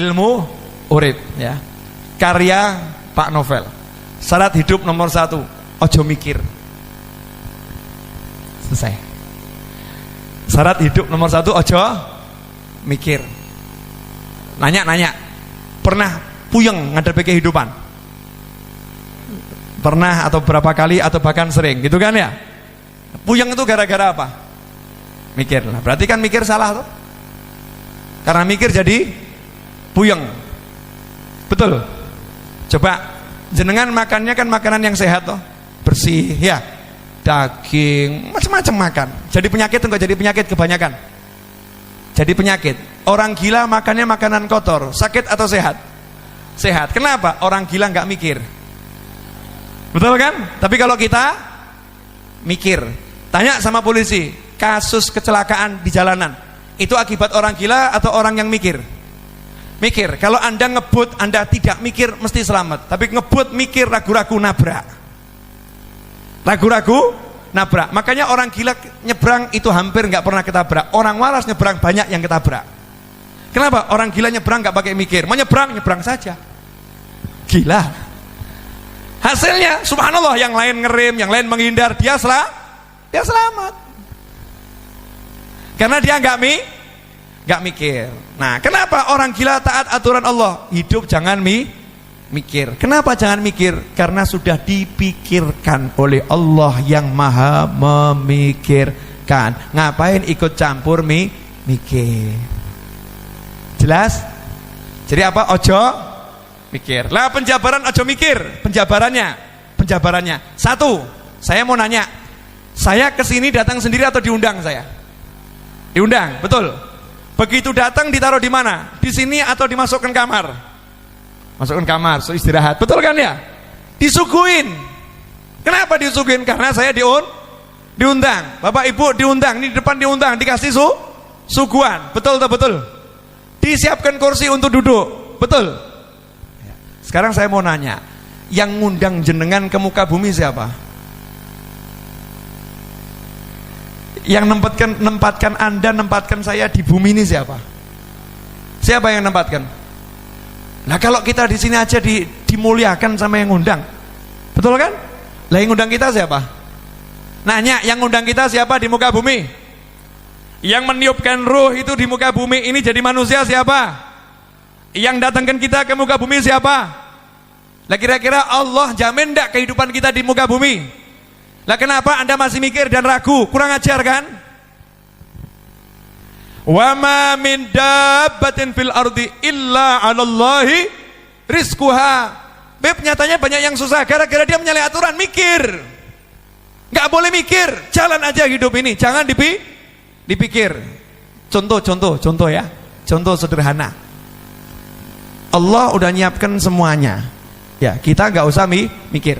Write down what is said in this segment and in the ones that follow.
ilmu urip ya. Karya Pak Novel. Syarat hidup nomor 1, ojo mikir. Selesai. Syarat hidup nomor 1, ojo mikir. Nanya, pernah puyeng ngadepi kehidupan? Pernah atau berapa kali atau bahkan sering gitu kan ya? Puyeng itu gara-gara apa? Mikir lah. Berarti kan mikir salah tuh. Karena mikir jadi puyeng. Betul. Coba jenengan makannya kan makanan yang sehat toh, bersih ya, daging, macam-macam makan. Jadi penyakit enggak jadi penyakit kebanyakan? Jadi penyakit. Orang gila makannya makanan kotor, sakit atau sehat? Sehat. Kenapa? Orang gila enggak mikir. Betul kan? Tapi kalau kita mikir, tanya sama polisi, kasus kecelakaan di jalanan, itu akibat orang gila atau orang yang mikir? Mikir. Kalau Anda ngebut, Anda tidak mikir, mesti selamat. Tapi ngebut, mikir, ragu-ragu, nabrak. Ragu-ragu, nabrak. Makanya orang gila nyebrang itu hampir nggak pernah ketabrak. Orang waras nyebrang banyak yang ketabrak. Kenapa? Orang gila nyebrang nggak pakai mikir. Mau nyebrang, nyebrang saja. Gila. Hasilnya, subhanallah, yang lain ngerem, yang lain menghindar, dia selamat. Karena dia nggak mikir. Nah, kenapa orang gila taat aturan Allah? Hidup jangan mikir. Kenapa jangan mikir? Karena sudah dipikirkan oleh Allah yang maha memikirkan. Ngapain ikut campur mikir? Jelas? Jadi apa? Ojo mikir. Lah penjabaran ojo mikir. Penjabarannya. 1, saya mau nanya. Saya kesini datang sendiri atau diundang saya? Diundang, betul. Begitu datang ditaruh di mana? Di sini atau dimasukkan kamar? Masukkan kamar, so istirahat. Betul kan ya? Disuguhin. Kenapa disuguhin? Karena saya diundang. Bapak Ibu diundang, ini di depan diundang, dikasih suguhan. Betul atau betul? Disiapkan kursi untuk duduk. Betul. Sekarang saya mau nanya, yang ngundang jenengan ke muka bumi siapa? Yang nempatkan Anda, nempatkan saya di bumi ini siapa? Siapa yang nempatkan? Nah, kalau kita di sini aja dimuliakan sama yang ngundang, betul kan? Lah yang ngundang kita siapa? Nanya, yang ngundang kita siapa di muka bumi? Yang meniupkan ruh itu di muka bumi ini jadi manusia siapa? Yang datangkan kita ke muka bumi siapa? Lah kira-kira Allah jamin enggak kehidupan kita di muka bumi? Lah kenapa Anda masih mikir dan ragu? Kurang ajar kan? Wa ma min dabbatin fil ardi illa 'alallahi rizquha. Beb, nyatanya banyak yang susah gara-gara dia menyalahi aturan mikir. Enggak boleh mikir, jalan aja hidup ini, jangan dipikir. Contoh ya. Contoh sederhana. Allah udah nyiapkan semuanya. Ya, kita enggak usah mikir.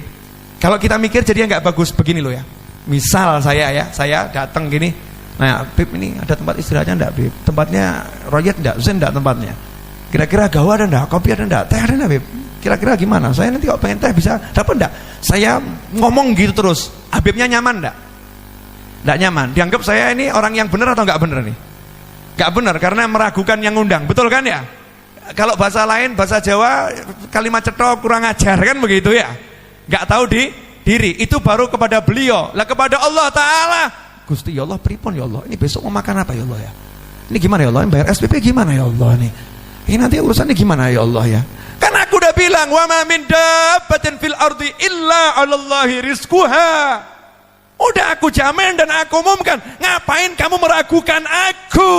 Kalau kita mikir jadinya nggak bagus. Begini loh ya. Misal saya datang gini. Nah, Beb, ini ada tempat istirahatnya enggak, Beb? Tempatnya royet enggak? Zen enggak tempatnya? Kira-kira gawa ada enggak? Kopi ada enggak? Teh ada enggak, Beb? Kira-kira gimana? Saya nanti kalau pengen teh bisa dapat enggak? Saya ngomong gitu terus. Habibnya nyaman enggak? Enggak nyaman. Dianggap saya ini orang yang benar atau enggak benar nih? Enggak benar karena meragukan yang ngundang. Betul kan ya? Kalau bahasa lain, bahasa Jawa, kalimat cetok, kurang ajar kan begitu ya? Enggak tahu diri. Itu baru kepada beliau. Lah kepada Allah Ta'ala, Gusti ya Allah, pripun ya Allah, ini besok mau makan apa ya Allah ya, ini gimana ya Allah, ini bayar SPP gimana ya Allah nih, ini nanti urusannya gimana ya Allah ya. Kan aku udah bilang, wa ma min dabbatin fil ardi illa 'alallahi rizquha. Udah aku jamin dan aku umumkan. Ngapain kamu meragukan aku?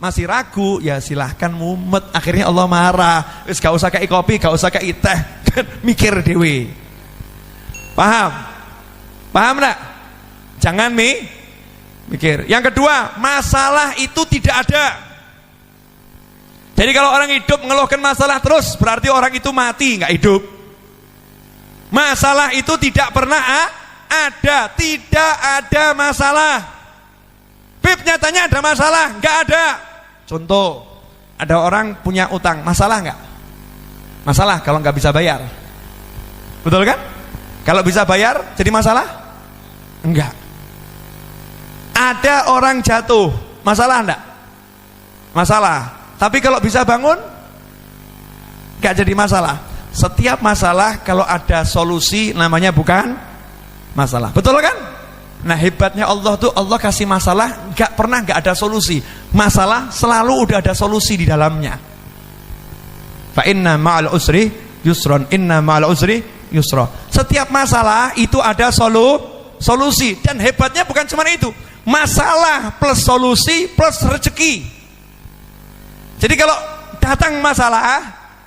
Masih ragu, ya silahkan mumet. Akhirnya Allah marah. Wis gak usah kei kopi, gak usah kei teh. Mikir dewe. Paham enggak? Jangan mikir. Yang kedua, masalah itu tidak ada. Jadi kalau orang hidup ngeluhkan masalah terus, berarti orang itu mati, nggak hidup. Masalah itu tidak pernah ada. Tidak ada masalah. Bib, nyatanya ada masalah? Nggak ada. Contoh, ada orang punya utang, masalah nggak? Masalah kalau nggak bisa bayar. Betul kan? Kalau bisa bayar jadi masalah? Enggak. Ada orang jatuh, masalah enggak? Masalah. Tapi kalau bisa bangun, gak jadi masalah. Setiap masalah kalau ada solusi namanya bukan masalah. Betul kan? Nah hebatnya Allah tuh, Allah kasih masalah gak pernah gak ada solusi. Masalah selalu udah ada solusi di dalamnya. Fa inna ma'al usri yusron, inna ma'al usri yusra. Setiap masalah itu ada solusi. Dan hebatnya bukan cuma itu, masalah plus solusi plus rezeki. Jadi kalau datang masalah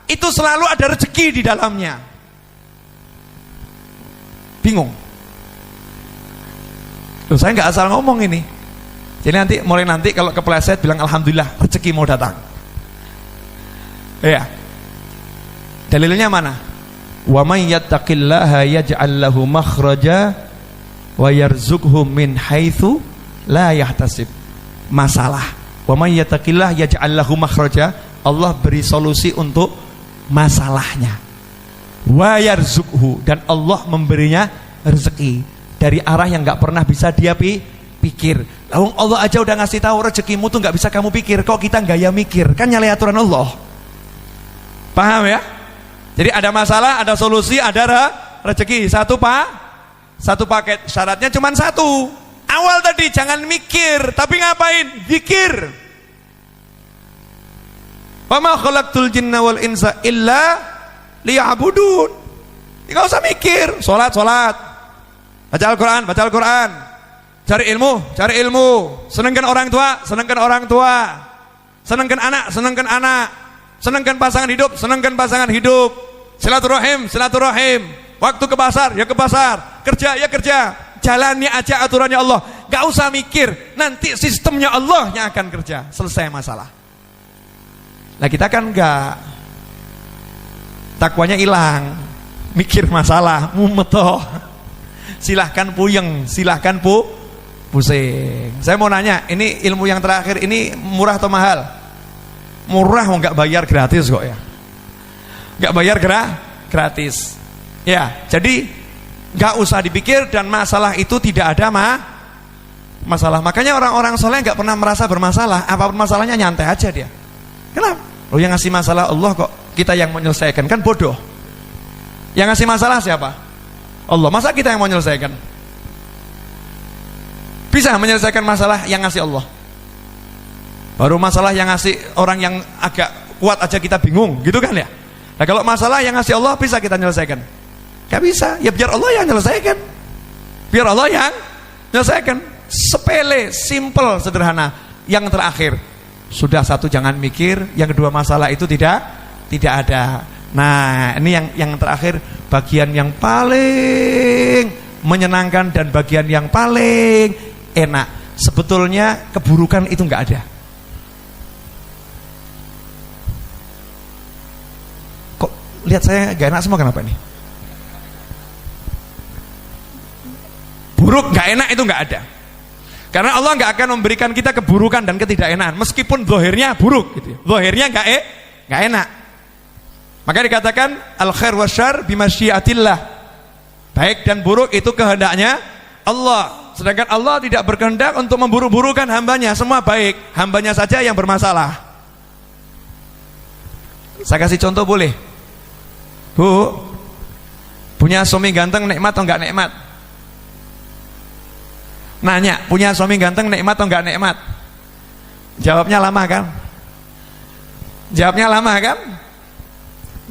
itu selalu ada rezeki di dalamnya. Bingung? Loh, saya nggak asal ngomong ini. Jadi mulai nanti kalau kepleset bilang alhamdulillah rezeki mau datang. Ya. Dalilnya mana? Wa may yattaqillaha yaj'al lahu makhraja wa yarzuqhu min haitsu la yahtasib. Masalah. Wa may yattaqillaha yaj'al lahu makhraja, Allah beri solusi untuk masalahnya. Wa yarzuqhu, dan Allah memberinya rezeki dari arah yang enggak pernah bisa dia pikir. Lalu Allah aja udah ngasih tahu rezekimu tuh enggak bisa kamu pikir, kok kita gaya mikir? Kan nyalahi aturan Allah. Paham ya? Jadi ada masalah, ada solusi, ada rezeki. Satu paket. Syaratnya cuma satu. Awal tadi jangan mikir, tapi ngapain? Zikir. Wa ma khalaqtul jinna wal insa illa liya'budun. Enggak usah mikir. Salat. Baca Al-Qur'an. Cari ilmu. Senangkan orang tua. Senangkan anak. Senangkan pasangan hidup. Silaturahim. Waktu ke pasar, ya ke pasar. Kerja. Jalani aja aturannya Allah. Gak usah mikir, nanti sistemnya Allah yang akan kerja. Selesai masalah. Nah kita kan enggak. Takwanya hilang. Mikir masalah, mumet toh. Silahkan puyeng, silahkan pusing. Saya mau nanya, ini ilmu yang terakhir ini murah atau mahal? Murah, enggak bayar gratis kok ya. Enggak bayar gratis. Ya, jadi enggak usah dipikir dan masalah itu tidak ada masalah. Makanya orang-orang soleh enggak pernah merasa bermasalah. Apapun masalahnya nyantai aja dia. Kenapa? Loh, yang ngasih masalah Allah kok, kita yang menyelesaikan, kan bodoh. Yang ngasih masalah siapa? Allah. Masa kita yang mau menyelesaikan? Bisa menyelesaikan masalah yang ngasih Allah. Baru masalah yang ngasih orang yang agak kuat aja kita bingung, gitu kan ya? Nah kalau masalah yang ngasih Allah bisa kita menyelesaikan? Gak bisa, ya biar Allah yang menyelesaikan. Biar Allah yang menyelesaikan. Sepele, simple, sederhana. Yang terakhir, sudah satu jangan mikir, yang kedua masalah itu tidak ada. Nah ini yang terakhir, bagian yang paling menyenangkan dan bagian yang paling enak. Sebetulnya keburukan itu nggak ada. Kok lihat saya gak enak semua, kenapa ini? Buruk gak enak itu nggak ada. Karena Allah nggak akan memberikan kita keburukan dan ketidakenakan, meskipun zahirnya buruk gitu. Zahirnya nggak enak. Maka dikatakan al khair wasyarr bimasyiatillah. Baik dan buruk itu kehendaknya Allah. Sedangkan Allah tidak berkehendak untuk memburuk-burukan hambanya. Semua baik, hambanya saja yang bermasalah. Saya kasih contoh boleh? Bu, punya suami ganteng nikmat atau enggak nikmat? Nanya, punya suami ganteng nikmat atau enggak nikmat? Jawabnya lama kan?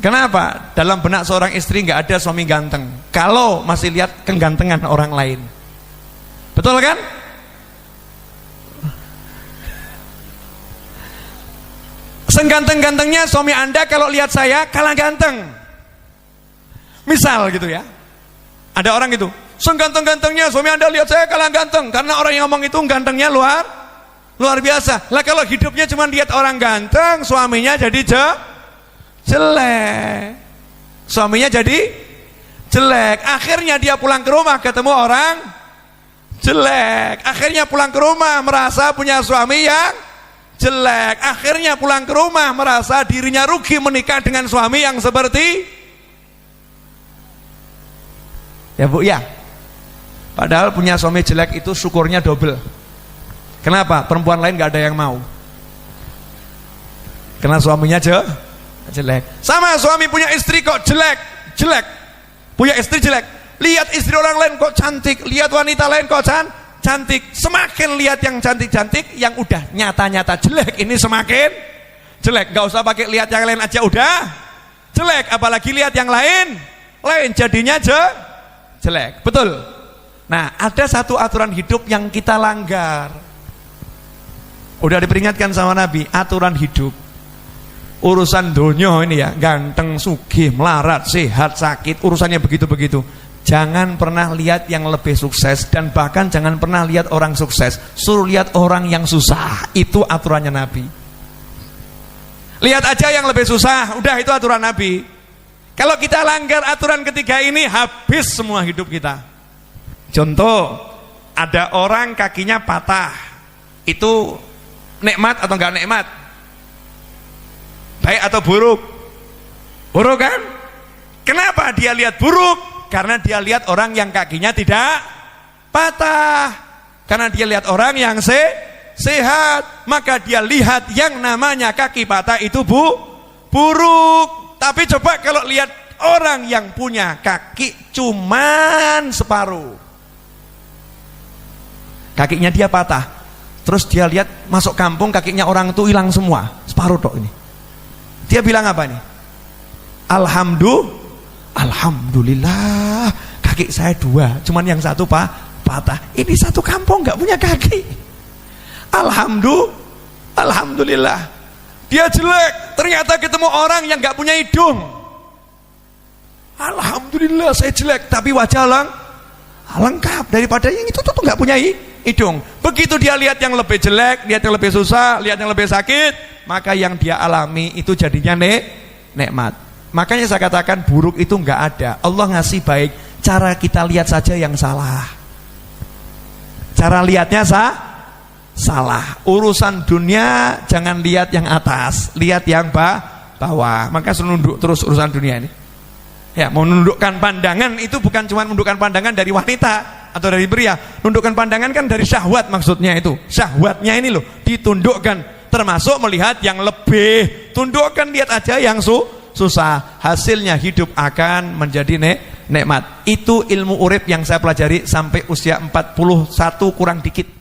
Kenapa? Dalam benak seorang istri nggak ada suami ganteng kalau masih lihat kegantengan orang lain. Betul kan? Seganteng-gantengnya suami Anda kalau lihat saya kalah ganteng. Misal gitu ya. Ada orang gitu, seganteng-gantengnya suami Anda lihat saya kalah ganteng, karena orang yang ngomong itu gantengnya luar biasa. Lah kalau hidupnya cuma lihat orang ganteng, suaminya jadi jelek. Suaminya jadi jelek. Akhirnya dia pulang ke rumah ketemu orang jelek. Akhirnya pulang ke rumah merasa punya suami yang jelek. Akhirnya pulang ke rumah merasa dirinya rugi menikah dengan suami yang seperti, ya Bu ya. Padahal punya suami jelek itu syukurnya double. Kenapa? Perempuan lain gak ada yang mau. Karena suaminya jelek. Sama suami punya istri kok jelek. Punya istri jelek. Lihat istri orang lain kok cantik, lihat wanita lain kok cantik. Semakin lihat yang cantik-cantik, yang udah nyata-nyata jelek ini semakin jelek. Gak usah pakai lihat yang lain aja udah jelek, apalagi lihat yang lain jadinya jelek. Betul. Nah, ada satu aturan hidup yang kita langgar. Udah diperingatkan sama Nabi, aturan hidup. Urusan dunia ini ya, ganteng, sugih, melarat, sehat, sakit, urusannya begitu-begitu. Jangan pernah lihat yang lebih sukses, dan bahkan jangan pernah lihat orang sukses. Suruh lihat orang yang susah. Itu aturannya Nabi. Lihat aja yang lebih susah, udah itu aturan Nabi. Kalau kita langgar aturan ketiga ini, habis semua hidup kita. Contoh, ada orang kakinya patah. Itu nikmat atau enggak nikmat? Baik atau buruk? Buruk kan? Kenapa dia lihat buruk? Karena dia lihat orang yang kakinya tidak patah. Karena dia lihat orang yang sehat. Maka dia lihat yang namanya kaki patah itu buruk. Tapi coba kalau lihat orang yang punya kaki cuman separuh, kakinya dia patah, terus dia lihat masuk kampung kakinya orang itu hilang semua, separuh tok ini. Dia bilang apa nih? Alhamdulillah, kaki saya dua, cuman yang satu patah. Ini satu kampung nggak punya kaki. Alhamdulillah. Dia jelek, ternyata ketemu orang yang nggak punya hidung. Alhamdulillah saya jelek, tapi wajah lengkap daripada yang itu tuh nggak punya hidung. Begitu dia lihat yang lebih jelek, lihat yang lebih susah, lihat yang lebih sakit, maka yang dia alami itu jadinya nikmat. Makanya saya katakan buruk itu nggak ada. Allah ngasih baik, cara kita lihat saja yang salah. Cara lihatnya salah. Urusan dunia jangan lihat yang atas, lihat yang bawah. Maka senunduk terus urusan dunia ini. Ya, menundukkan pandangan itu bukan cuma menundukkan pandangan dari wanita atau dari pria. Nundukkan pandangan kan dari syahwat, maksudnya itu. Syahwatnya ini loh ditundukkan, termasuk melihat yang lebih. Tundukkan, lihat aja yang susah. Hasilnya hidup akan menjadi nikmat. Itu ilmu urip yang saya pelajari sampai usia 41 kurang dikit.